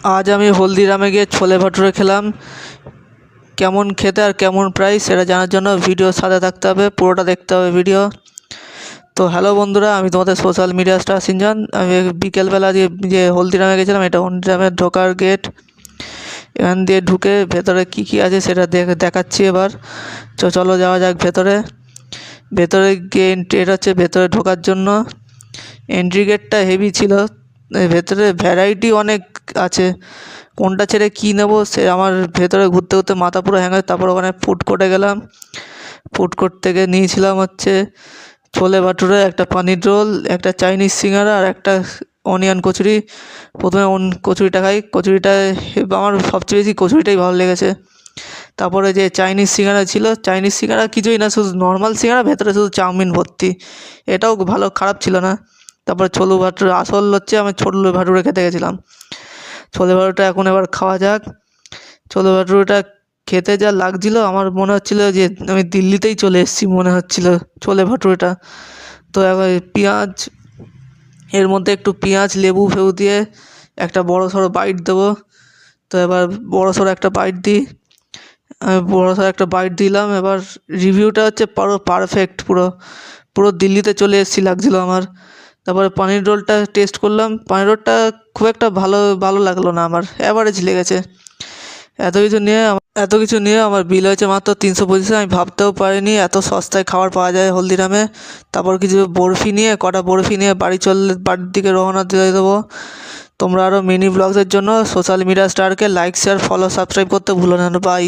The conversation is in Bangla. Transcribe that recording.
আজ আমি হলদিরামে গিয়ে ছোলে ভাটুরে খেলাম। কেমন খেতে আর কেমন প্রাইস সেটা জানার জন্য ভিডিওর সাথে থাকতে হবে, পুরোটা দেখতে হবে ভিডিও। তো হ্যালো বন্ধুরা, আমি তোমাদের সোশ্যাল মিডিয়া স্টার সিনজান। আমি বিকেলবেলা যে হলদিরামে গেছিলাম, এটা হলদিরামের ঢোকার গেট। এখান দিয়ে ঢুকে ভেতরে কি কি আছে সেটা দেখাচ্ছি এবার। চলো যাওয়া যাক ভেতরে। ভেতরে গিয়ে এটা হচ্ছে ভেতরে ঢোকার জন্য এন্ট্রি গেটটা হেভি ছিল। ভেতরে ভ্যারাইটি অনেক আছে, কোনটা ছেড়ে কী নেবো সে আমার ভেতরে ঘুরতে ঘুরতে মাথা পুরো হ্যাং। তারপর ওখানে ফুড কোর্টে গেলাম। ফুড কোর্ট থেকে নিয়েছিলাম হচ্ছে ছোলে ভাটুরে, একটা পানির রোল, একটা চাইনিজ সিঙ্গারা আর একটা অনিয়ন কচুরি। প্রথমে কচুরিটা খাই। কচুরিটা আমার সবচেয়ে বেশি কচুরিটাই ভালো লেগেছে। তারপরে যে চাইনিজ সিঙ্গারা ছিল, চাইনিজ সিঙ্গারা কিছুই না, শুধু নর্মাল সিঙ্গারা, ভেতরে শুধু চাউমিন ভর্তি। এটাও ভালো, খারাপ ছিল না। তারপরে ছোলে ভাটুরে আসল হচ্ছে আমি ছোলে ভাটুরে খেতে গেছিলাম। ছোলে ভাটুরেটা এখন এবার খাওয়া যাক। ছোলে ভাটুরেটা খেতে যা লাগছিল, আমার মনে হচ্ছিল যে আমি দিল্লিতেই চলে এসেছি মনে হচ্ছিল ছোলে ভাটুরেটা। তো এবার পেঁয়াজ, এর মধ্যে একটু পেঁয়াজ লেবু ফেবু দিয়ে একটা বড় সড়ো বাইট দেবো। তো এবার বড় সড়ো একটা বাইট দিই। আমি বড় সড়ো একটা বাইট দিলাম। এবার রিভিউটা হচ্ছে পুরো পারফেক্ট, পুরো পুরো দিল্লিতে চলে এসেছি লাগছিল আমার। তারপরে পানির রোলটা টেস্ট করলাম। পানির রোলটা খুব একটা ভালো লাগলো না, আমার অ্যাভারেজ লেগেছে। এত কিছু নিয়ে আমার বিল হয়েছে মাত্র 325। আমি ভাবতেও পারিনি এত সস্তায় খাবার পাওয়া যায় হলদিরামে। তারপর কিছু কটা বরফি নিয়ে বাড়ির দিকে রওনা দিয়ে দেবো। তোমরা আরও মিনি ব্লগসের জন্য সোশ্যাল মিডিয়া স্টারকে লাইক শেয়ার ফলো সাবস্ক্রাইব করতে ভুলো না। বাই।